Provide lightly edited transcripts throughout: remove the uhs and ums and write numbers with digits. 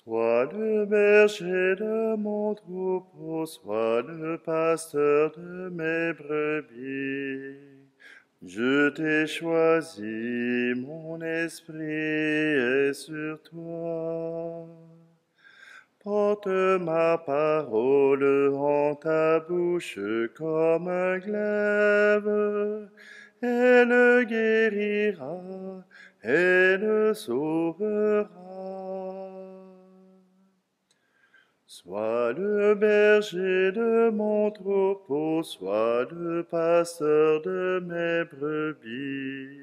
Sois le berger de mon troupeau, sois le pasteur de mes brebis. Je t'ai choisi, mon esprit est sur toi. Porte ma parole en ta bouche comme un glaive. Elle guérira, elle sauvera. Sois le berger de mon troupeau, sois le pasteur de mes brebis.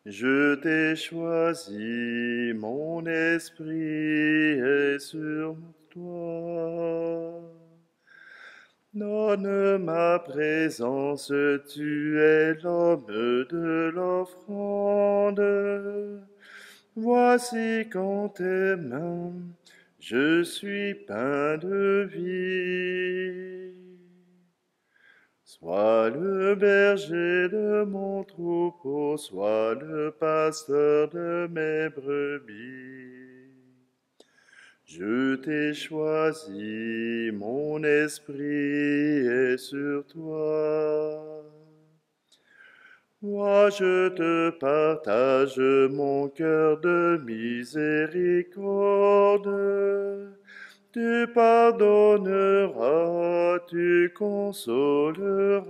Je t'ai choisi, mon esprit est sur toi. Donne ma présence, tu es l'homme de l'offrande. Voici qu'en tes mains, je suis pain de vie. Sois le berger de mon troupeau, sois le pasteur de mes brebis. Je t'ai choisi, mon esprit est sur toi. Moi je te partage mon cœur de miséricorde. Tu pardonneras, tu consoleras.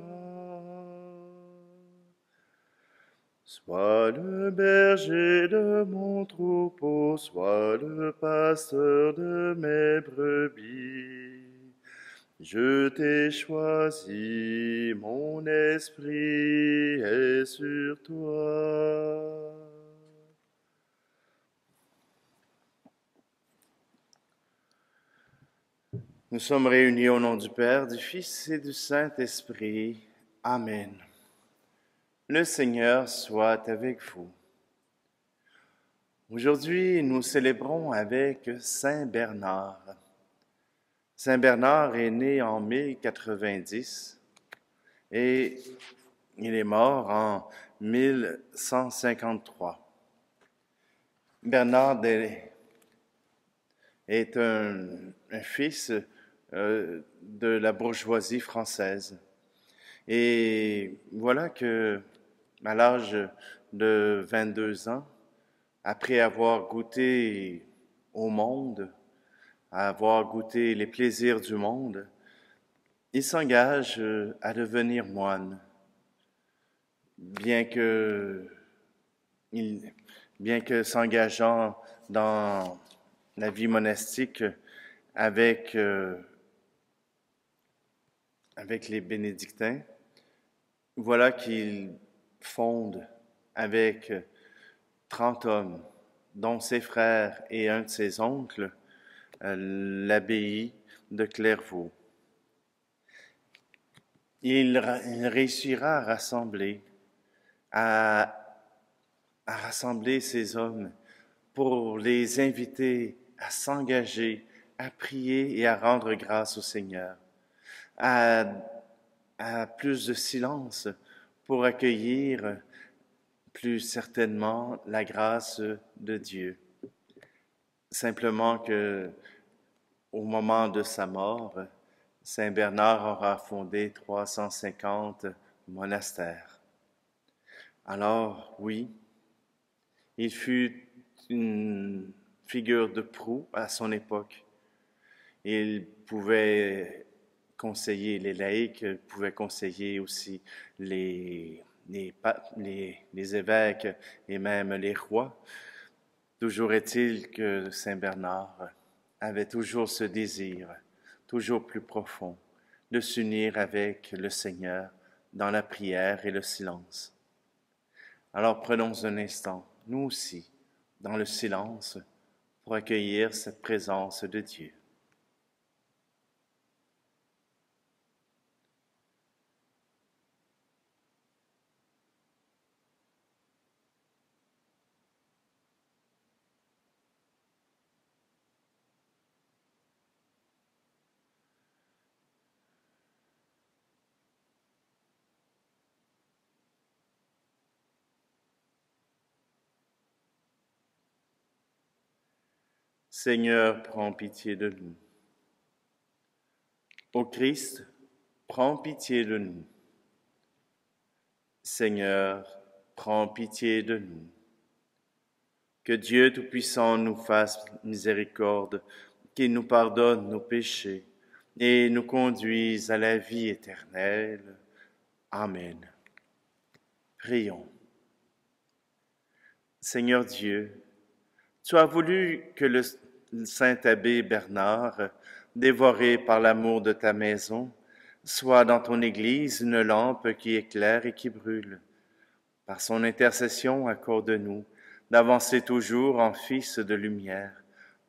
Sois le berger de mon troupeau, sois le pasteur de mes brebis. Je t'ai choisi, mon esprit est sur toi. Nous sommes réunis au nom du Père, du Fils et du Saint-Esprit. Amen. Le Seigneur soit avec vous. Aujourd'hui, nous célébrons avec Saint Bernard. Saint Bernard est né en 1090 et il est mort en 1153. Bernard est un fils de la bourgeoisie française. Et voilà que, à l'âge de 22 ans, après avoir goûté au monde, avoir goûté les plaisirs du monde, il s'engage à devenir moine, bien que s'engageant dans la vie monastique avec les bénédictins. Voilà qu'il fonde avec 30 hommes, dont ses frères et un de ses oncles, l'abbaye de Clairvaux. Il réussira à rassembler ces hommes pour les inviter à s'engager, à prier et à rendre grâce au Seigneur, à plus de silence pour accueillir plus certainement la grâce de Dieu. Simplement que au moment de sa mort, Saint Bernard aura fondé 350 monastères. Alors, oui, il fut une figure de proue à son époque. Il pouvait conseiller les laïcs, pouvait conseiller aussi les évêques et même les rois. Toujours est-il que Saint Bernard avait toujours ce désir, toujours plus profond, de s'unir avec le Seigneur dans la prière et le silence. Alors prenons un instant, nous aussi, dans le silence, pour accueillir cette présence de Dieu. Seigneur, prends pitié de nous. Ô Christ, prends pitié de nous. Seigneur, prends pitié de nous. Que Dieu Tout-Puissant nous fasse miséricorde, qu'il nous pardonne nos péchés et nous conduise à la vie éternelle. Amen. Prions. Seigneur Dieu, tu as voulu que le saint abbé Bernard, dévoré par l'amour de ta maison, soit dans ton Église une lampe qui éclaire et qui brûle. Par son intercession, accorde-nous d'avancer toujours en fils de lumière,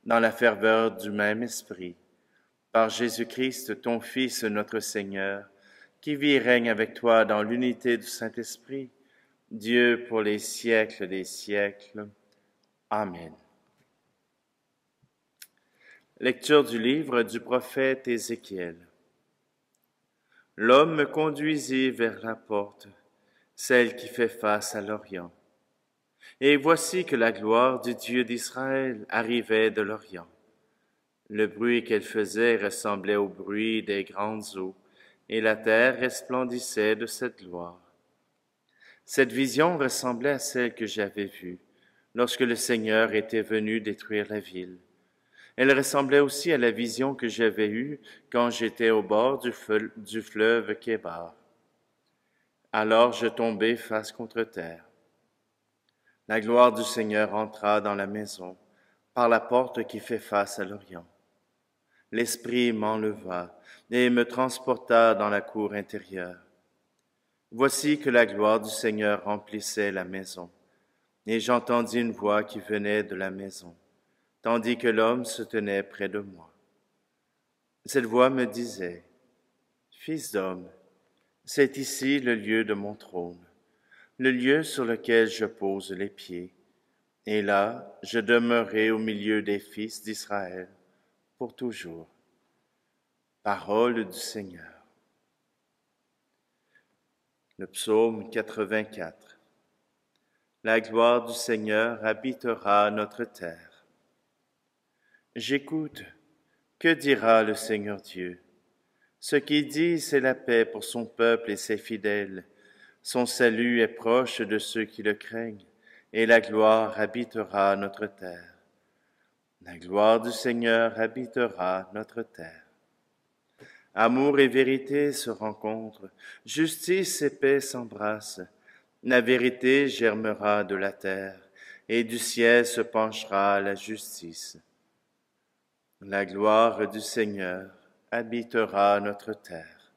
dans la ferveur du même esprit. Par Jésus-Christ, ton Fils, notre Seigneur, qui vit et règne avec toi dans l'unité du Saint-Esprit, Dieu pour les siècles des siècles. Amen. Lecture du livre du prophète Ézéchiel. L'homme me conduisit vers la porte, celle qui fait face à l'Orient. Et voici que la gloire du Dieu d'Israël arrivait de l'Orient. Le bruit qu'elle faisait ressemblait au bruit des grandes eaux, et la terre resplendissait de cette gloire. Cette vision ressemblait à celle que j'avais vue lorsque le Seigneur était venu détruire la ville. Elle ressemblait aussi à la vision que j'avais eue quand j'étais au bord du fleuve Kébar. Alors je tombai face contre terre. La gloire du Seigneur entra dans la maison, par la porte qui fait face à l'Orient. L'Esprit m'enleva et me transporta dans la cour intérieure. Voici que la gloire du Seigneur remplissait la maison, et j'entendis une voix qui venait de la maison, tandis que l'homme se tenait près de moi. Cette voix me disait, « Fils d'homme, c'est ici le lieu de mon trône, le lieu sur lequel je pose les pieds, et là je demeurerai au milieu des fils d'Israël pour toujours. » Parole du Seigneur. Le psaume 84. La gloire du Seigneur habitera notre terre. J'écoute, que dira le Seigneur Dieu? Ce qu'il dit, c'est la paix pour son peuple et ses fidèles. Son salut est proche de ceux qui le craignent, et la gloire habitera notre terre. La gloire du Seigneur habitera notre terre. Amour et vérité se rencontrent, justice et paix s'embrassent. La vérité germera de la terre, et du ciel se penchera la justice. La gloire du Seigneur habitera notre terre.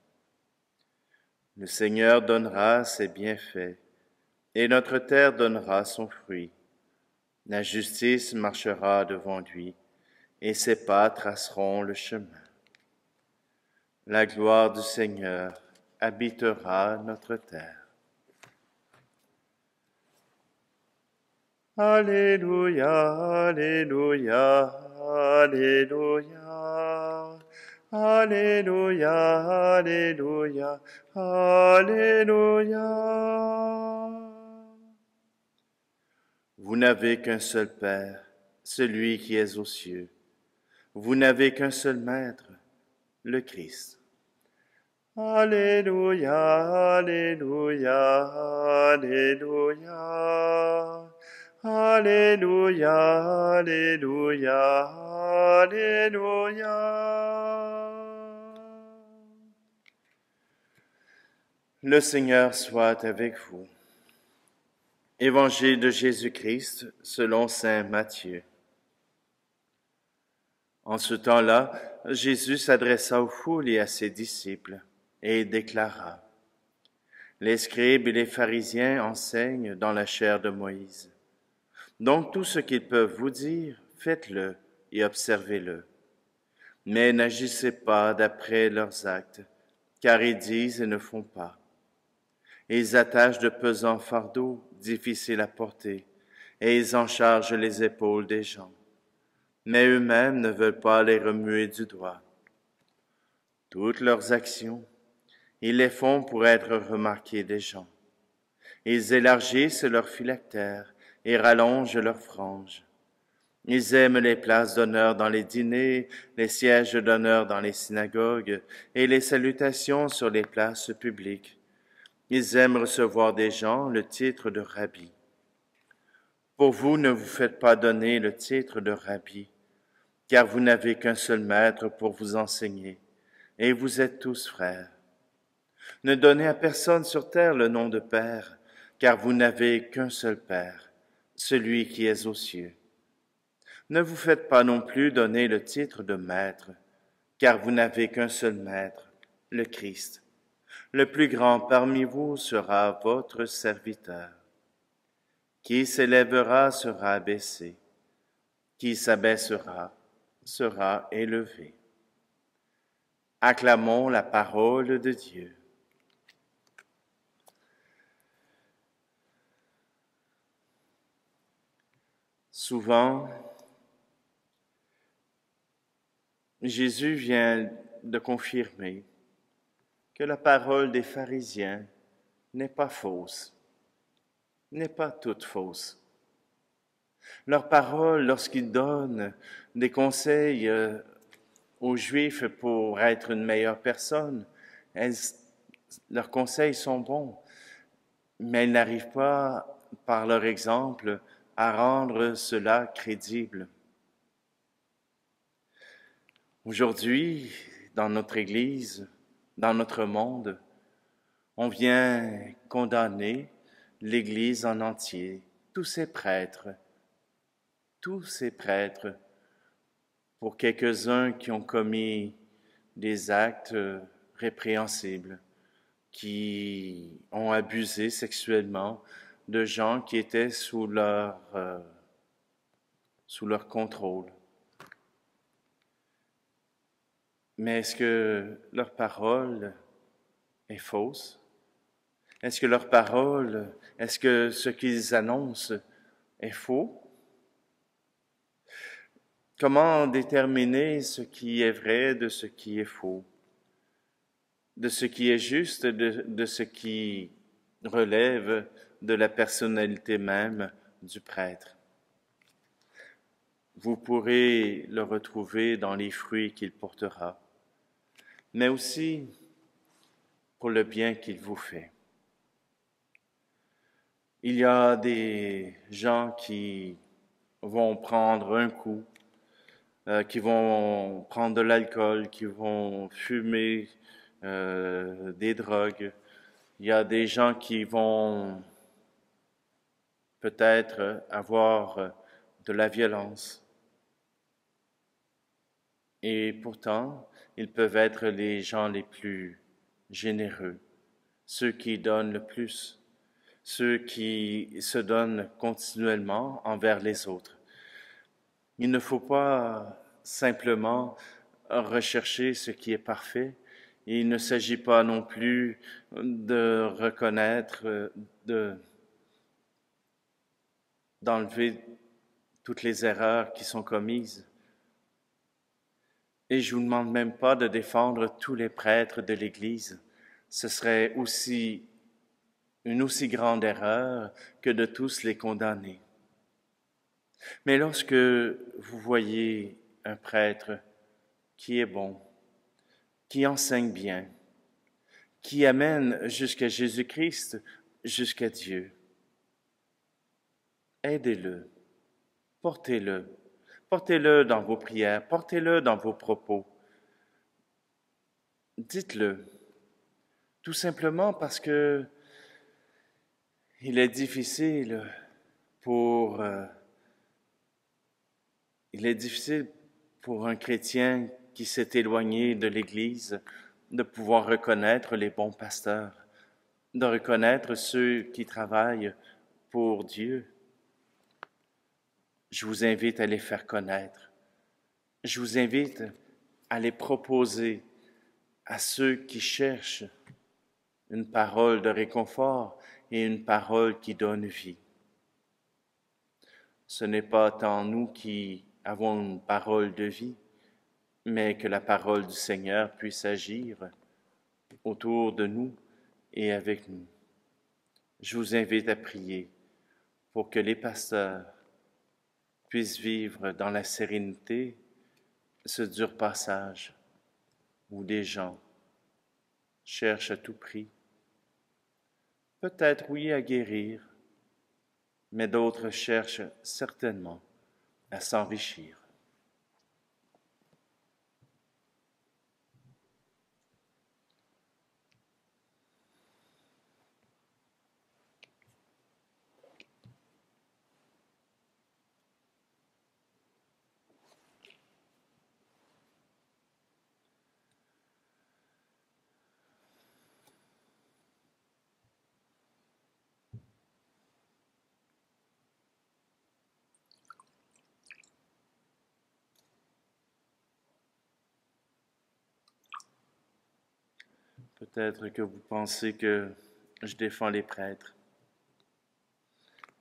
Le Seigneur donnera ses bienfaits, et notre terre donnera son fruit. La justice marchera devant lui, et ses pas traceront le chemin. La gloire du Seigneur habitera notre terre. Alléluia, Alléluia, Alléluia. Alléluia, Alléluia, Alléluia. Vous n'avez qu'un seul Père, celui qui est aux cieux. Vous n'avez qu'un seul Maître, le Christ. Alléluia, Alléluia, Alléluia. Alléluia, Alléluia, Alléluia. Le Seigneur soit avec vous. Évangile de Jésus-Christ selon saint Matthieu. En ce temps-là, Jésus s'adressa aux foules et à ses disciples et déclara, « Les scribes et les pharisiens enseignent dans la chair de Moïse. Donc tout ce qu'ils peuvent vous dire, faites-le et observez-le. Mais n'agissez pas d'après leurs actes, car ils disent et ne font pas. Ils attachent de pesants fardeaux difficiles à porter, et ils en chargent les épaules des gens. Mais eux-mêmes ne veulent pas les remuer du doigt. Toutes leurs actions, ils les font pour être remarqués des gens. Ils élargissent leurs phylactères et rallongent leurs franges. Ils aiment les places d'honneur dans les dîners, les sièges d'honneur dans les synagogues et les salutations sur les places publiques. Ils aiment recevoir des gens le titre de rabbi. Pour vous, ne vous faites pas donner le titre de rabbi, car vous n'avez qu'un seul maître pour vous enseigner, et vous êtes tous frères. Ne donnez à personne sur terre le nom de Père, car vous n'avez qu'un seul Père, celui qui est aux cieux. Ne vous faites pas non plus donner le titre de Maître, car vous n'avez qu'un seul Maître, le Christ. Le plus grand parmi vous sera votre serviteur. Qui s'élèvera sera abaissé, qui s'abaissera sera élevé. Acclamons la parole de Dieu. Souvent, Jésus vient de confirmer que la parole des pharisiens n'est pas fausse, n'est pas toute fausse. Leur parole, lorsqu'ils donnent des conseils aux Juifs pour être une meilleure personne, leurs conseils sont bons, mais ils n'arrivent pas, par leur exemple, à rendre cela crédible. Aujourd'hui, dans notre Église, dans notre monde, on vient condamner l'Église en entier, tous ces prêtres, pour quelques-uns qui ont commis des actes répréhensibles, qui ont abusé sexuellement de gens qui étaient sous leur contrôle. Mais est-ce que leur parole est fausse? Est-ce que ce qu'ils annoncent est faux? Comment déterminer ce qui est vrai de ce qui est faux? De ce qui est juste, de ce qui relève de la personnalité même du prêtre? Vous pourrez le retrouver dans les fruits qu'il portera, mais aussi pour le bien qu'il vous fait. Il y a des gens qui vont prendre un coup, qui vont prendre de l'alcool, qui vont fumer des drogues. Il y a des gens qui vont peut-être avoir de la violence. Et pourtant, ils peuvent être les gens les plus généreux, ceux qui donnent le plus, ceux qui se donnent continuellement envers les autres. Il ne faut pas simplement rechercher ce qui est parfait. Il ne s'agit pas non plus de reconnaître, d'enlever toutes les erreurs qui sont commises. Et je vous demande même pas de défendre tous les prêtres de l'Église. Ce serait une aussi grande erreur que de tous les condamner. Mais lorsque vous voyez un prêtre qui est bon, qui enseigne bien, qui amène jusqu'à Jésus-Christ, jusqu'à Dieu, aidez-le, portez-le. Portez-le dans vos prières, portez-le dans vos propos. Dites-le, tout simplement parce que il est difficile pour un chrétien qui s'est éloigné de l'Église de pouvoir reconnaître les bons pasteurs, de reconnaître ceux qui travaillent pour Dieu. Je vous invite à les faire connaître. Je vous invite à les proposer à ceux qui cherchent une parole de réconfort et une parole qui donne vie. Ce n'est pas tant nous qui avons une parole de vie, mais que la parole du Seigneur puisse agir autour de nous et avec nous. Je vous invite à prier pour que les pasteurs puissent vivre dans la sérénité ce dur passage où des gens cherchent à tout prix, peut-être oui à guérir, mais d'autres cherchent certainement à s'enrichir. Peut-être que vous pensez que je défends les prêtres,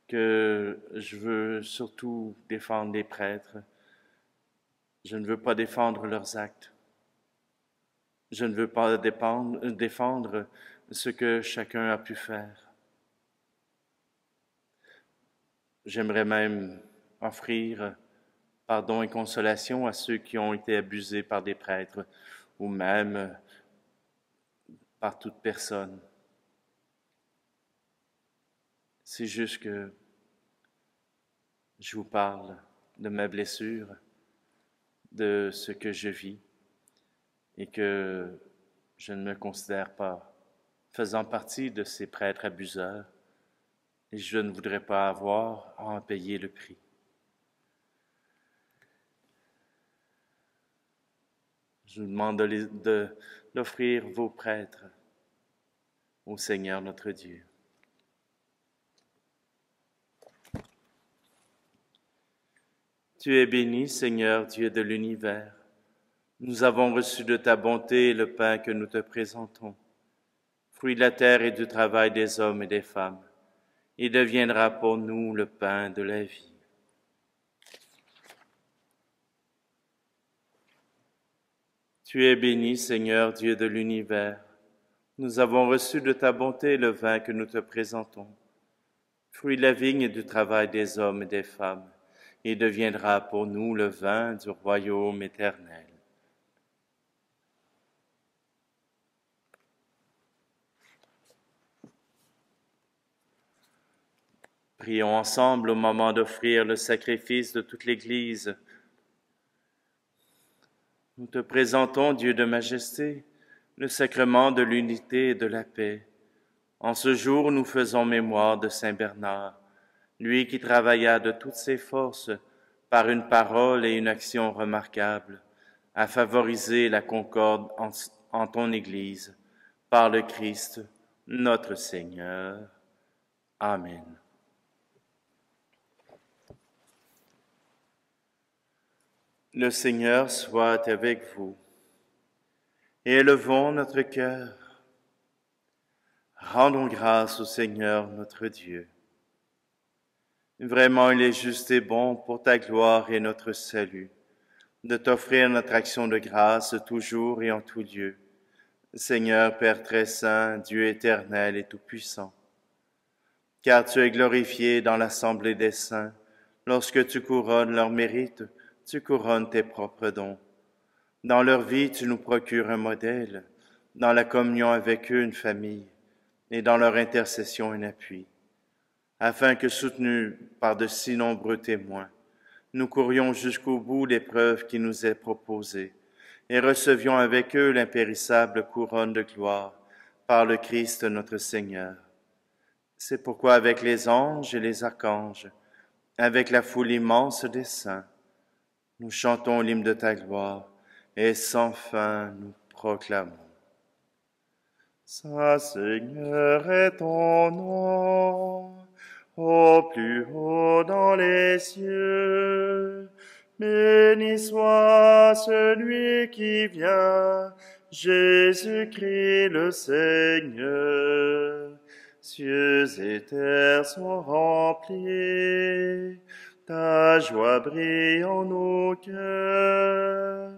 que je veux surtout défendre les prêtres. Je ne veux pas défendre leurs actes. Je ne veux pas défendre ce que chacun a pu faire. J'aimerais même offrir pardon et consolation à ceux qui ont été abusés par des prêtres ou même par toute personne. C'est juste que je vous parle de ma blessure, de ce que je vis et que je ne me considère pas faisant partie de ces prêtres abuseurs et je ne voudrais pas avoir à en payer le prix. Je vous demande d'offrir vos prêtres au Seigneur notre Dieu. Tu es béni, Seigneur Dieu de l'univers. Nous avons reçu de ta bonté le pain que nous te présentons, fruit de la terre et du travail des hommes et des femmes. Il deviendra pour nous le pain de la vie. Tu es béni, Seigneur Dieu de l'univers. Nous avons reçu de ta bonté le vin que nous te présentons, fruit de la vigne et du travail des hommes et des femmes. Il deviendra pour nous le vin du royaume éternel. Prions ensemble au moment d'offrir le sacrifice de toute l'Église. Nous te présentons, Dieu de majesté, le sacrement de l'unité et de la paix. En ce jour, nous faisons mémoire de Saint Bernard, lui qui travailla de toutes ses forces, par une parole et une action remarquables, à favoriser la concorde en ton Église, par le Christ, notre Seigneur. Amen. Le Seigneur soit avec vous. Et élevons notre cœur. Rendons grâce au Seigneur notre Dieu. Vraiment, il est juste et bon pour ta gloire et notre salut, de t'offrir notre action de grâce toujours et en tout lieu. Seigneur Père très saint, Dieu éternel et tout-puissant, car tu es glorifié dans l'assemblée des saints, lorsque tu couronnes leurs mérites, tu couronnes tes propres dons. Dans leur vie, tu nous procures un modèle, dans la communion avec eux une famille, et dans leur intercession un appui, afin que, soutenus par de si nombreux témoins, nous courions jusqu'au bout l'épreuve qui nous est proposée, et recevions avec eux l'impérissable couronne de gloire par le Christ notre Seigneur. C'est pourquoi avec les anges et les archanges, avec la foule immense des saints, nous chantons l'hymne de ta gloire, et sans fin nous proclamons. Saint Seigneur est ton nom, au plus haut dans les cieux. Béni soit celui qui vient, Jésus-Christ le Seigneur. Cieux et terre sont remplis, ta joie brille en nos cœurs.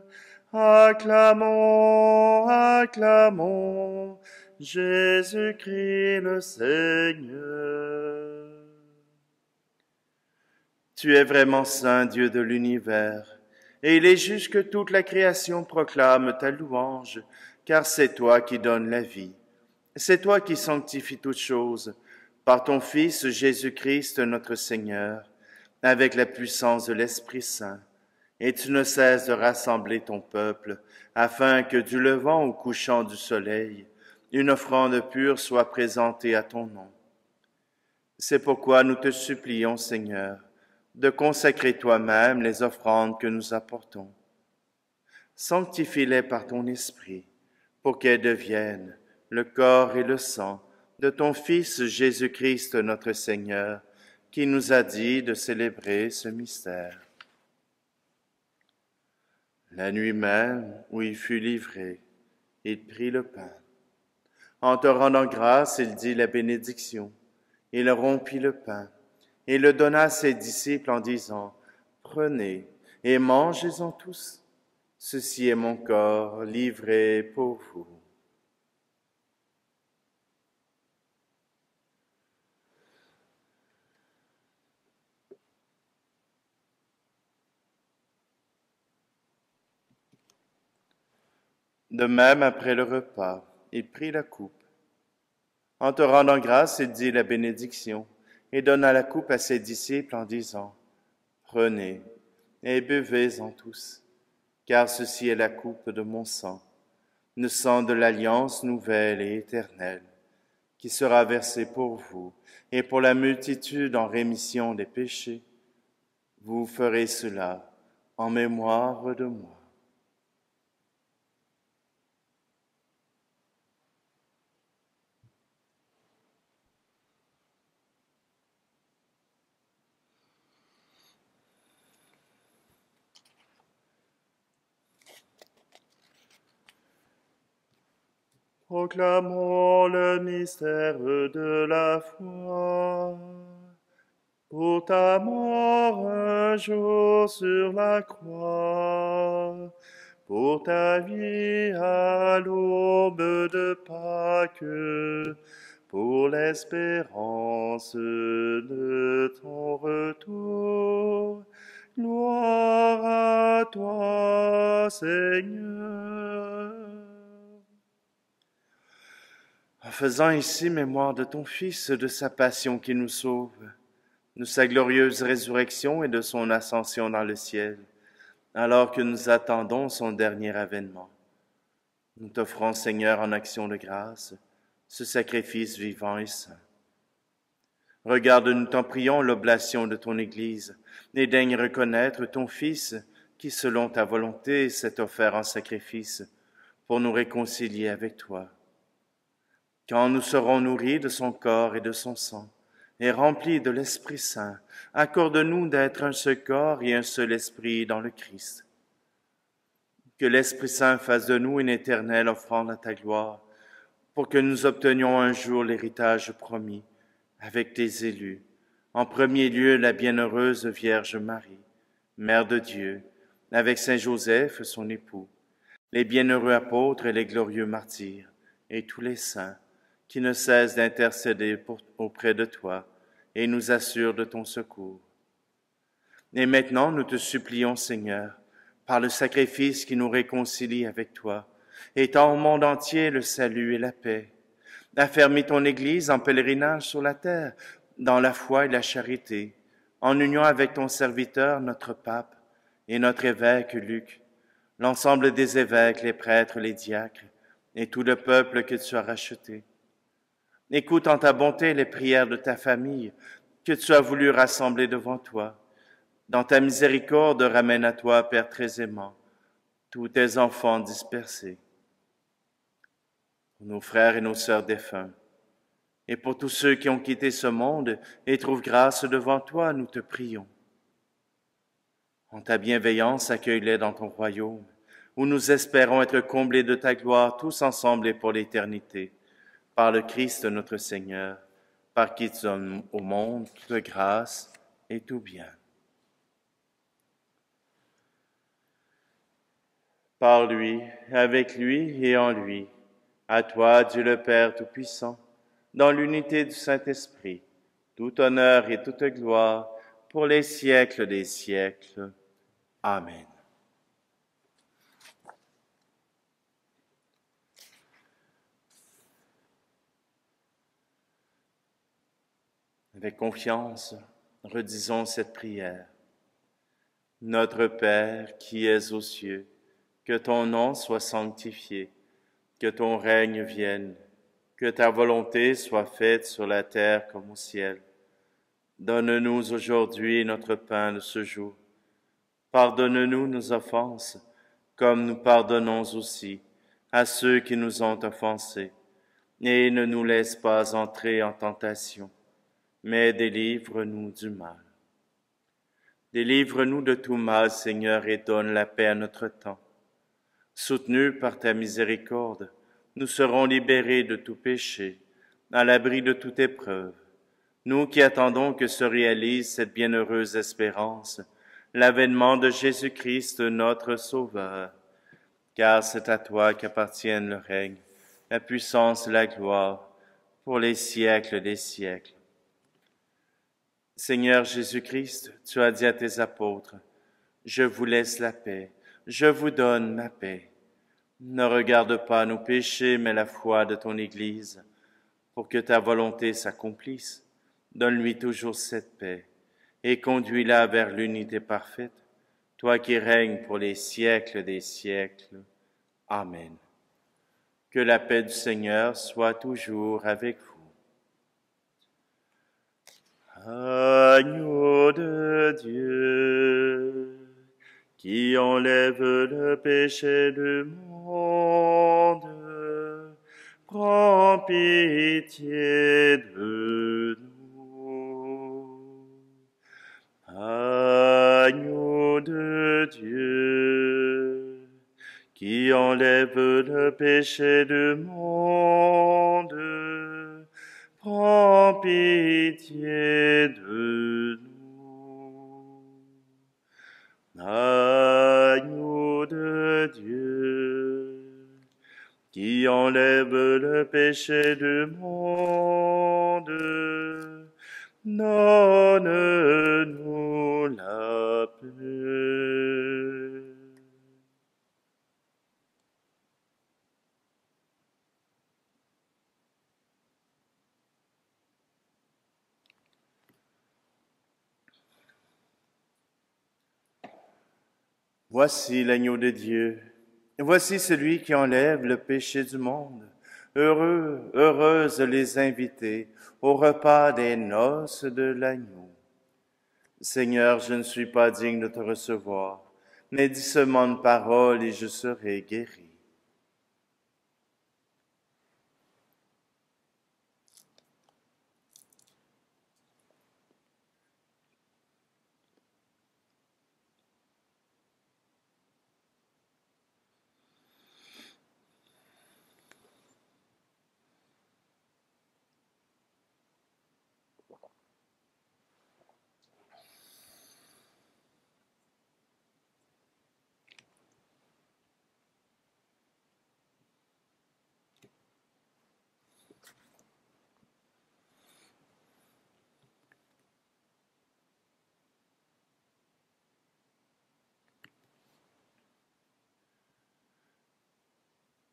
Acclamons, acclamons, Jésus-Christ le Seigneur. Tu es vraiment saint, Dieu de l'univers, et il est juste que toute la création proclame ta louange, car c'est toi qui donnes la vie. C'est toi qui sanctifies toutes choses, par ton Fils Jésus-Christ notre Seigneur, avec la puissance de l'Esprit Saint. Et tu ne cesses de rassembler ton peuple, afin que du levant au couchant du soleil, une offrande pure soit présentée à ton nom. C'est pourquoi nous te supplions, Seigneur, de consacrer toi-même les offrandes que nous apportons. Sanctifie-les par ton Esprit, pour qu'elles deviennent le corps et le sang de ton Fils Jésus-Christ notre Seigneur, qui nous a dit de célébrer ce mystère. La nuit même où il fut livré, il prit le pain. En te rendant grâce, il dit la bénédiction. Il rompit le pain et le donna à ses disciples en disant, « Prenez et mangez-en tous. Ceci est mon corps livré pour vous. » De même, après le repas, il prit la coupe. En te rendant grâce, il dit la bénédiction et donna la coupe à ses disciples en disant, « Prenez et buvez-en tous, car ceci est la coupe de mon sang, le sang de l'alliance nouvelle et éternelle, qui sera versé pour vous et pour la multitude en rémission des péchés. Vous ferez cela en mémoire de moi. » Proclamons le mystère de la foi. Pour ta mort un jour sur la croix, pour ta vie à l'aube de Pâques, pour l'espérance de ton retour. Gloire à toi, Seigneur. En faisant ici mémoire de ton Fils, de sa passion qui nous sauve, de sa glorieuse résurrection et de son ascension dans le ciel, alors que nous attendons son dernier avènement, nous t'offrons, Seigneur, en action de grâce, ce sacrifice vivant et saint. Regarde, nous t'en prions, l'oblation de ton Église, et daigne reconnaître ton Fils, qui, selon ta volonté, s'est offert en sacrifice, pour nous réconcilier avec toi. Quand nous serons nourris de son corps et de son sang, et remplis de l'Esprit Saint, accorde-nous d'être un seul corps et un seul esprit dans le Christ. Que l'Esprit Saint fasse de nous une éternelle offrande à ta gloire, pour que nous obtenions un jour l'héritage promis avec tes élus. En premier lieu, la bienheureuse Vierge Marie, Mère de Dieu, avec Saint Joseph, son époux, les bienheureux apôtres et les glorieux martyrs, et tous les saints, qui ne cessent d'intercéder auprès de toi et nous assurent de ton secours. Et maintenant, nous te supplions, Seigneur, par le sacrifice qui nous réconcilie avec toi, étends au monde entier le salut et la paix. Affermis ton Église en pèlerinage sur la terre, dans la foi et la charité, en union avec ton serviteur, notre pape, et notre évêque Luc, l'ensemble des évêques, les prêtres, les diacres, et tout le peuple que tu as racheté. Écoute en ta bonté les prières de ta famille que tu as voulu rassembler devant toi. Dans ta miséricorde, ramène à toi, Père très aimant, tous tes enfants dispersés. Pour nos frères et nos sœurs défunts, et pour tous ceux qui ont quitté ce monde et trouvent grâce devant toi, nous te prions. En ta bienveillance, accueille-les dans ton royaume, où nous espérons être comblés de ta gloire tous ensemble et pour l'éternité. Par le Christ notre Seigneur, par qui tu donnes au monde toute grâce et tout bien. Par lui, avec lui et en lui, à toi, Dieu le Père Tout-Puissant, dans l'unité du Saint-Esprit, tout honneur et toute gloire pour les siècles des siècles. Amen. Avec confiance, redisons cette prière. Notre Père qui es aux cieux, que ton nom soit sanctifié, que ton règne vienne, que ta volonté soit faite sur la terre comme au ciel. Donne-nous aujourd'hui notre pain de ce jour. Pardonne-nous nos offenses, comme nous pardonnons aussi à ceux qui nous ont offensés. Et ne nous laisse pas entrer en tentation, mais délivre-nous du mal. Délivre-nous de tout mal, Seigneur, et donne la paix à notre temps. Soutenus par ta miséricorde, nous serons libérés de tout péché, à l'abri de toute épreuve. Nous qui attendons que se réalise cette bienheureuse espérance, l'avènement de Jésus-Christ, notre Sauveur. Car c'est à toi qu'appartiennent le règne, la puissance et la gloire, pour les siècles des siècles. Seigneur Jésus-Christ, tu as dit à tes apôtres, « Je vous laisse la paix, je vous donne ma paix. Ne regarde pas nos péchés, mais la foi de ton Église, pour que ta volonté s'accomplisse. Donne-lui toujours cette paix, et conduis-la vers l'unité parfaite, toi qui règnes pour les siècles des siècles. Amen. Que la paix du Seigneur soit toujours avec vous. Agneau de Dieu, qui enlève le péché du monde, prends pitié de nous. Agneau de Dieu, qui enlève le péché du monde, prends pitié de nous. Agneau de Dieu, qui enlève le péché du monde, donne-nous la paix. Voici l'agneau de Dieu. Voici celui qui enlève le péché du monde. Heureux, heureuses les invités au repas des noces de l'agneau. Seigneur, je ne suis pas digne de te recevoir, mais dis seulement une parole et je serai guéri.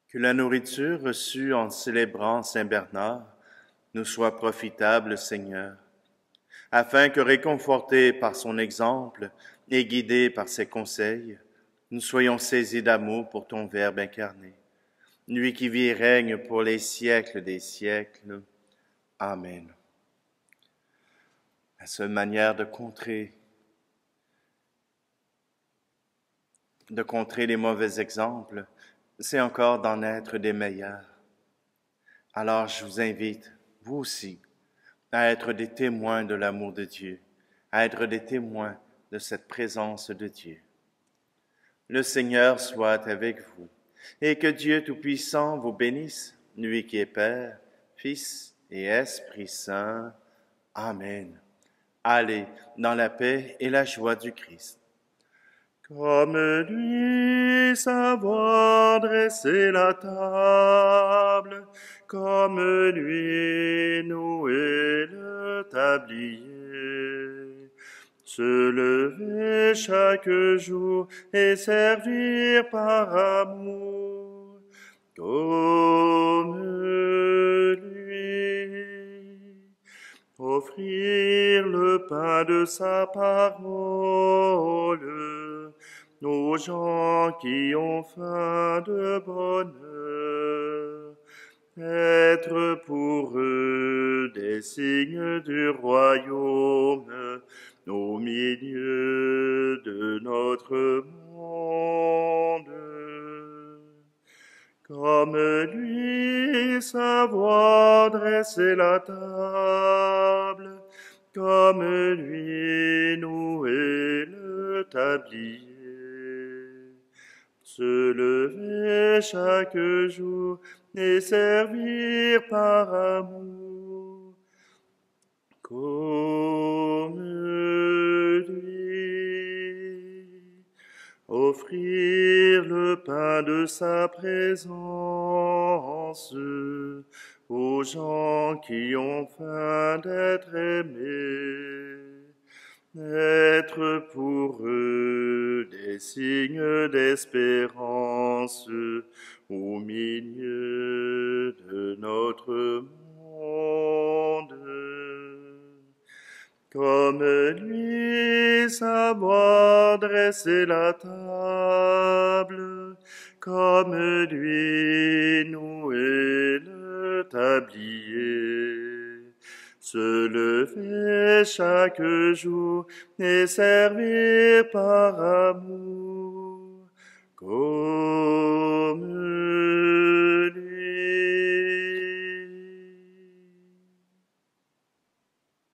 Que la nourriture reçue en célébrant Saint Bernard nous soit profitable, Seigneur, afin que, réconfortés par son exemple et guidés par ses conseils, nous soyons saisis d'amour pour ton Verbe incarné, lui qui vit et règne pour les siècles des siècles. Amen. La seule manière de contrer les mauvais exemples, c'est encore d'en être des meilleurs. Alors je vous invite, vous aussi, à être des témoins de l'amour de Dieu, à être des témoins de cette présence de Dieu. Le Seigneur soit avec vous, et que Dieu Tout-Puissant vous bénisse, lui qui est Père, Fils et Esprit Saint. Amen. Allez dans la paix et la joie du Christ. Comme lui, savoir dresser la table, comme lui, nouer le tablier, se lever chaque jour et servir par amour comme lui. Offrir le pain de sa parole aux gens qui ont faim de bonheur. Être pour eux des signes du royaume au milieu de notre monde. Comme lui, savoir dresser la table, comme lui, nouer le tablier. Se lever chaque jour et servir par amour comme lui. Offrir le pain de sa présence aux gens qui ont faim d'être aimés. Être pour eux des signes d'espérance au milieu de notre monde. Comme lui, savoir dresser la table, comme lui, nouer le tablier. Se lever chaque jour et servir par amour comme